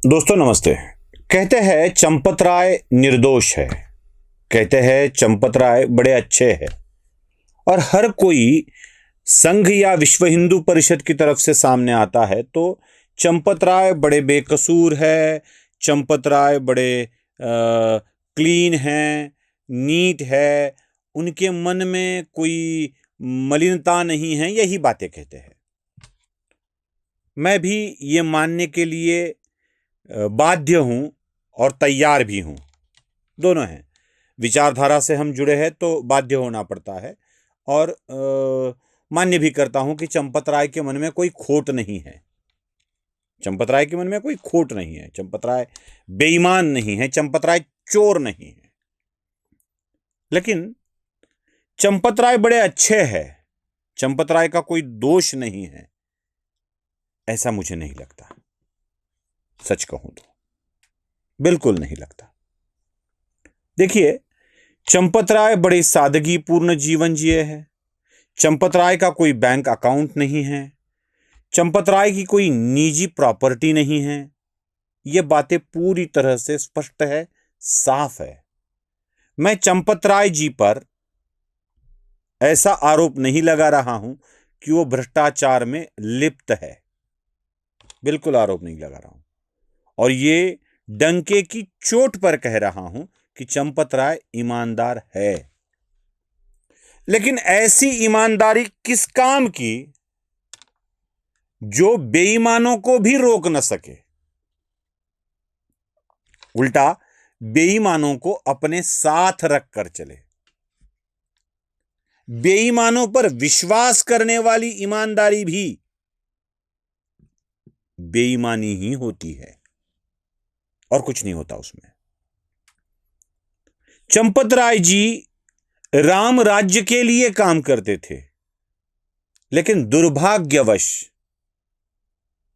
दोस्तों नमस्ते। कहते हैं चंपत राय निर्दोष है। कहते हैं चंपत राय बड़े अच्छे हैं और हर कोई संघ या विश्व हिंदू परिषद की तरफ से सामने आता है तो चंपत राय बड़े बेकसूर है, चंपत राय बड़े क्लीन हैं, नीट है, उनके मन में कोई मलिनता नहीं है, यही बातें कहते हैं। मैं भी ये मानने के लिए बाध्य हूं और तैयार भी हूं, दोनों हैं। विचारधारा से हम जुड़े हैं तो बाध्य होना पड़ता है और मान्य भी करता हूं कि चंपत राय के मन में कोई खोट नहीं है। चंपत राय के मन में कोई खोट नहीं है, चंपत राय बेईमान नहीं है, चंपत राय चोर नहीं है। लेकिन चंपत राय बड़े अच्छे हैं, चंपत राय का कोई दोष नहीं है, ऐसा मुझे नहीं लगता। सच कहूं तो बिल्कुल नहीं लगता। देखिए, चंपत राय बड़े सादगीपूर्ण जीवन जिए हैं। चंपत राय का कोई बैंक अकाउंट नहीं है, चंपत राय की कोई निजी प्रॉपर्टी नहीं है। ये बातें पूरी तरह से स्पष्ट है, साफ है। मैं चंपत राय जी पर ऐसा आरोप नहीं लगा रहा हूं कि वो भ्रष्टाचार में लिप्त है, बिल्कुल आरोप नहीं लगा रहा हूं। और ये डंके की चोट पर कह रहा हूं कि चंपत राय ईमानदार है। लेकिन ऐसी ईमानदारी किस काम की जो बेईमानों को भी रोक न सके, उल्टा बेईमानों को अपने साथ रखकर चले। बेईमानों पर विश्वास करने वाली ईमानदारी भी बेईमानी ही होती है और कुछ नहीं होता उसमें। चंपत राय जी राम राज्य के लिए काम करते थे, लेकिन दुर्भाग्यवश,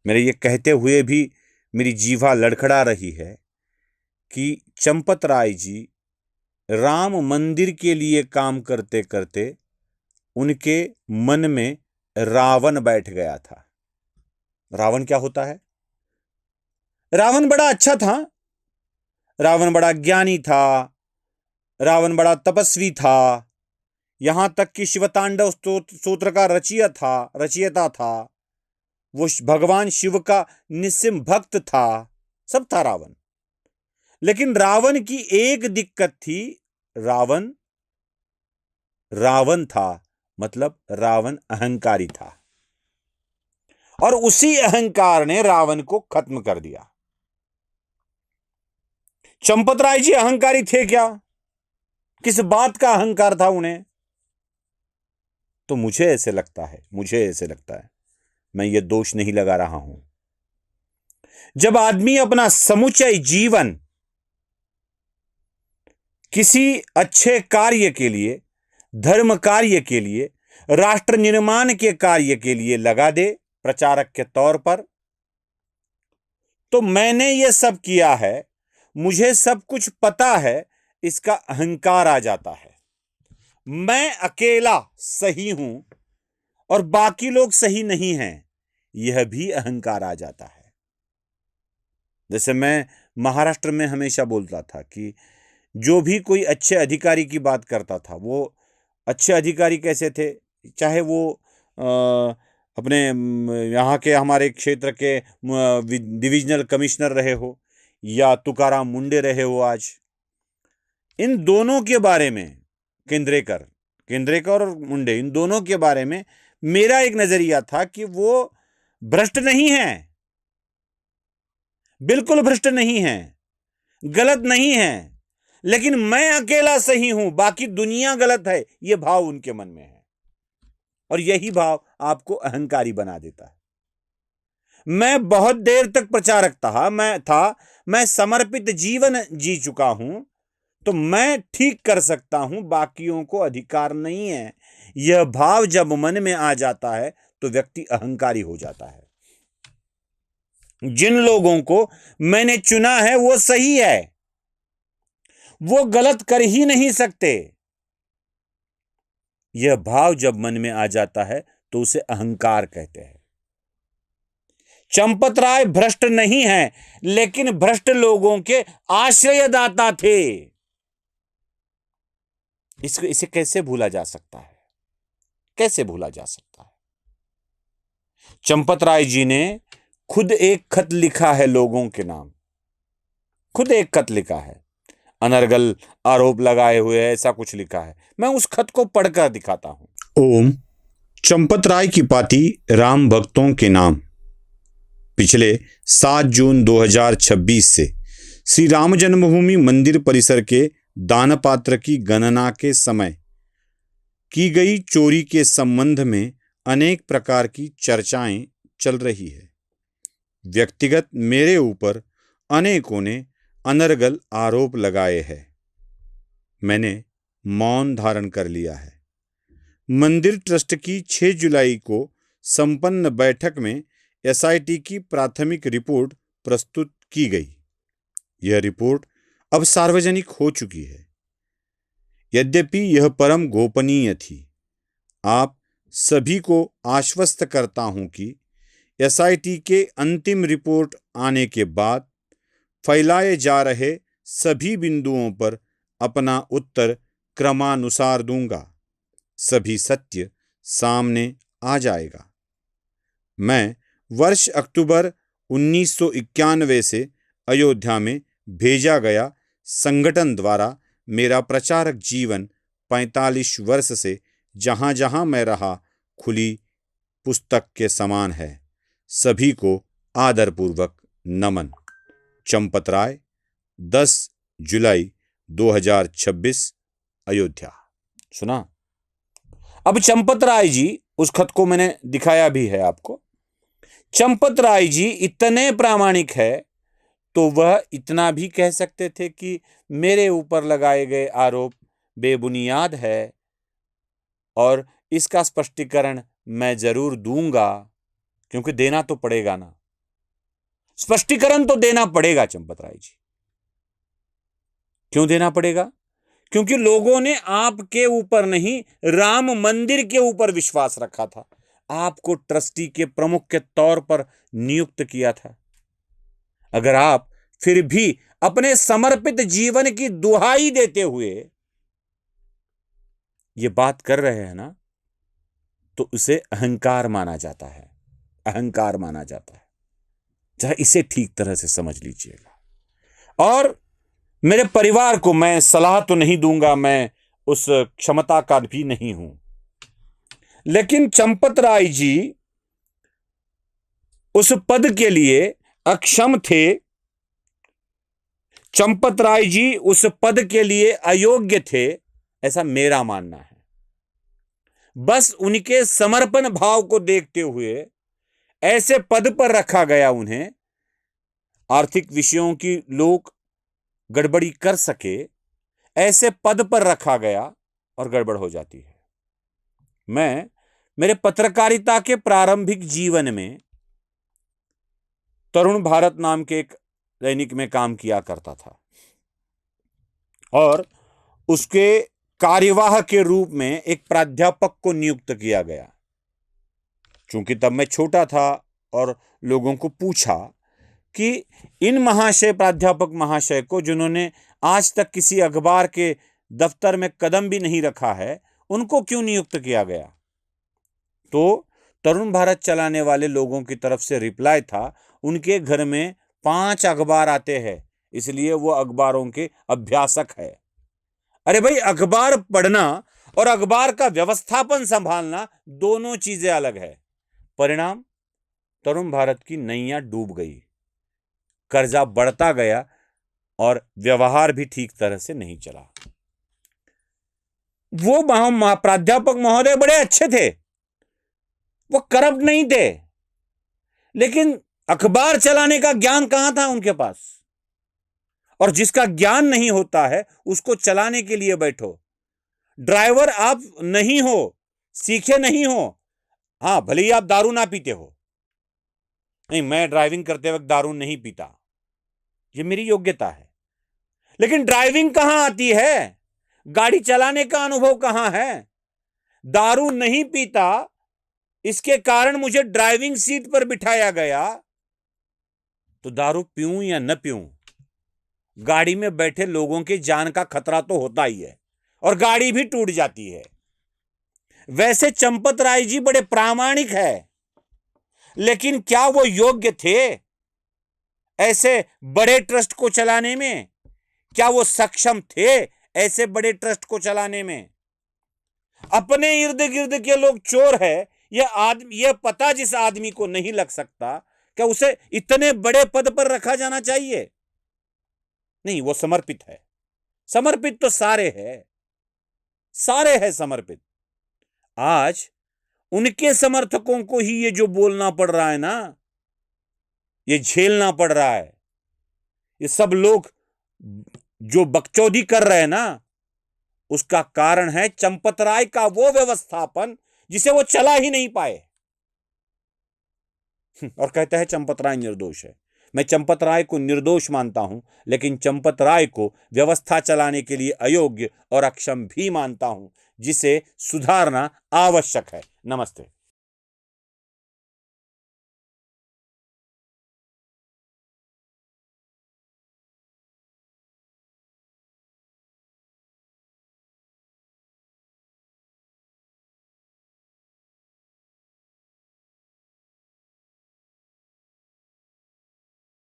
मेरे ये कहते हुए भी मेरी जीवा लड़खड़ा रही है कि चंपत राय जी राम मंदिर के लिए काम करते करते उनके मन में रावण बैठ गया था। रावण क्या होता है? रावण बड़ा अच्छा था, रावण बड़ा ज्ञानी था, रावण बड़ा तपस्वी था, यहां तक कि शिवतांडव स्तोत्र का रचयिता था। वो भगवान शिव का निस्सिम भक्त था, सब था रावण। लेकिन रावण की एक दिक्कत थी, रावण रावण था, मतलब रावण अहंकारी था और उसी अहंकार ने रावण को खत्म कर दिया। चंपत राय जी अहंकारी थे क्या? किस बात का अहंकार था उन्हें? तो मुझे ऐसे लगता है, मैं ये दोष नहीं लगा रहा हूं। जब आदमी अपना समुचय जीवन किसी अच्छे कार्य के लिए, धर्म कार्य के लिए, राष्ट्र निर्माण के कार्य के लिए लगा दे प्रचारक के तौर पर, तो मैंने ये सब किया है, मुझे सब कुछ पता है, इसका अहंकार आ जाता है। मैं अकेला सही हूं और बाकी लोग सही नहीं हैं, यह भी अहंकार आ जाता है। जैसे मैं महाराष्ट्र में हमेशा बोलता था कि जो भी कोई अच्छे अधिकारी की बात करता था, वो अच्छे अधिकारी कैसे थे, चाहे वो अपने यहाँ के हमारे क्षेत्र के डिविजनल कमिश्नर रहे हो या तुकाराम मुंडे रहे हो, आज इन दोनों के बारे में, केंद्रेकर और मुंडे, इन दोनों के बारे में मेरा एक नजरिया था कि वो भ्रष्ट नहीं है, बिल्कुल भ्रष्ट नहीं है, गलत नहीं है, लेकिन मैं अकेला सही हूं, बाकी दुनिया गलत है, यह भाव उनके मन में है और यही भाव आपको अहंकारी बना देता है। मैं बहुत देर तक प्रचारक था, मैं समर्पित जीवन जी चुका हूं, तो मैं ठीक कर सकता हूं, बाकियों को अधिकार नहीं है। यह भाव जब मन में आ जाता है तो व्यक्ति अहंकारी हो जाता है। जिन लोगों को मैंने चुना है वो सही है, वो गलत कर ही नहीं सकते। यह भाव जब मन में आ जाता है तो उसे अहंकार कहते हैं। चंपत राय भ्रष्ट नहीं है, लेकिन भ्रष्ट लोगों के आश्रयदाता थे। इसे कैसे भूला जा सकता है? कैसे भूला जा सकता है? चंपत राय जी ने खुद एक खत लिखा है लोगों के नाम, खुद एक खत लिखा है, अनर्गल आरोप लगाए हुए ऐसा कुछ लिखा है। मैं उस खत को पढ़कर दिखाता हूं। ओम चंपत राय की पाती राम भक्तों के नाम। पिछले 7 जून 2026 से श्री राम जन्मभूमि मंदिर परिसर के दान पात्र की गणना के समय की गई चोरी के संबंध में अनेक प्रकार की चर्चाएं चल रही है। व्यक्तिगत मेरे ऊपर अनेकों ने अनर्गल आरोप लगाए हैं। मैंने मौन धारण कर लिया है। मंदिर ट्रस्ट की 6 जुलाई को संपन्न बैठक में एसआईटी की प्राथमिक रिपोर्ट प्रस्तुत की गई। यह रिपोर्ट अब सार्वजनिक हो चुकी है। यद्यपि यह परम गोपनीय थी, आप सभी को आश्वस्त करता हूं कि एसआईटी के अंतिम रिपोर्ट आने के बाद फैलाए जा रहे सभी बिंदुओं पर अपना उत्तर क्रमानुसार दूंगा। सभी सत्य सामने आ जाएगा। मैं वर्ष अक्टूबर 1991 से अयोध्या में भेजा गया संगठन द्वारा मेरा प्रचारक जीवन 45 वर्ष से जहां जहां मैं रहा खुली पुस्तक के समान है। सभी को आदरपूर्वक नमन। चंपत राय 10 जुलाई 2026 अयोध्या। सुना? अब चंपत राय जी, उस खत को मैंने दिखाया भी है आपको। चंपत राय जी इतने प्रामाणिक है तो वह इतना भी कह सकते थे कि मेरे ऊपर लगाए गए आरोप बेबुनियाद है और इसका स्पष्टीकरण मैं जरूर दूंगा, क्योंकि देना तो पड़ेगा ना, स्पष्टीकरण तो देना पड़ेगा चंपत राय जी। क्यों देना पड़ेगा? क्योंकि लोगों ने आपके ऊपर नहीं, राम मंदिर के ऊपर विश्वास रखा था। आपको ट्रस्टी के प्रमुख के तौर पर नियुक्त किया था। अगर आप फिर भी अपने समर्पित जीवन की दुहाई देते हुए ये बात कर रहे हैं ना, तो उसे अहंकार माना जाता है। अहंकार माना जाता है। जरा इसे ठीक तरह से समझ लीजिएगा। और मेरे परिवार को मैं सलाह तो नहीं दूंगा, मैं उस क्षमता का भी नहीं हूं, लेकिन चंपत राय जी उस पद के लिए अक्षम थे। चंपत राय जी उस पद के लिए अयोग्य थे, ऐसा मेरा मानना है। बस उनके समर्पण भाव को देखते हुए ऐसे पद पर रखा गया उन्हें। आर्थिक विषयों की लोग गड़बड़ी कर सके, ऐसे पद पर रखा गया और गड़बड़ हो जाती है। मैं मेरे पत्रकारिता के प्रारंभिक जीवन में तरुण भारत नाम के एक दैनिक में काम किया करता था और उसके कार्यवाह के रूप में एक प्राध्यापक को नियुक्त किया गया। चूंकि तब मैं छोटा था और लोगों को पूछा कि इन महाशय, प्राध्यापक महाशय को, जिन्होंने आज तक किसी अखबार के दफ्तर में कदम भी नहीं रखा है, उनको क्यों नियुक्त किया गया? तो तरुण भारत चलाने वाले लोगों की तरफ से रिप्लाई था, उनके घर में 5 अखबार आते हैं, इसलिए वो अखबारों के अभ्यासक है। अरे भाई, अखबार पढ़ना और अखबार का व्यवस्थापन संभालना दोनों चीजें अलग है। परिणाम, तरुण भारत की नैया डूब गई, कर्जा बढ़ता गया और व्यवहार भी ठीक तरह से नहीं चला। वो प्राध्यापक महोदय बड़े अच्छे थे, वो करप्ट नहीं थे, लेकिन अखबार चलाने का ज्ञान कहां था उनके पास? और जिसका ज्ञान नहीं होता है उसको चलाने के लिए बैठो। ड्राइवर आप नहीं हो, सीखे नहीं हो, हां भले ही आप दारू ना पीते हो, नहीं मैं ड्राइविंग करते वक्त दारू नहीं पीता, ये मेरी योग्यता है, लेकिन ड्राइविंग कहां आती है? गाड़ी चलाने का अनुभव कहां है? दारू नहीं पीता, इसके कारण मुझे ड्राइविंग सीट पर बिठाया गया, तो दारू पीऊं या न पीऊं, गाड़ी में बैठे लोगों की जान का खतरा तो होता ही है और गाड़ी भी टूट जाती है। वैसे चंपत राय जी बड़े प्रामाणिक है, लेकिन क्या वो योग्य थे ऐसे बड़े ट्रस्ट को चलाने में? क्या वो सक्षम थे ऐसे बड़े ट्रस्ट को चलाने में? अपने इर्द गिर्द के लोग चोर है, यह पता जिस आदमी को नहीं लग सकता, क्या उसे इतने बड़े पद पर रखा जाना चाहिए? नहीं, वो समर्पित है। समर्पित तो सारे हैं समर्पित। आज उनके समर्थकों को ही ये जो बोलना पड़ रहा है ना, ये झेलना पड़ रहा है। ये सब लोग जो बकचोदी कर रहे हैं ना, उसका कारण है चंपत राय का वो व्यवस्थापन जिसे वो चला ही नहीं पाए। और कहता है चंपत राय निर्दोष है। मैं चंपत राय को निर्दोष मानता हूं, लेकिन चंपत राय को व्यवस्था चलाने के लिए अयोग्य और अक्षम भी मानता हूं, जिसे सुधारना आवश्यक है। नमस्ते।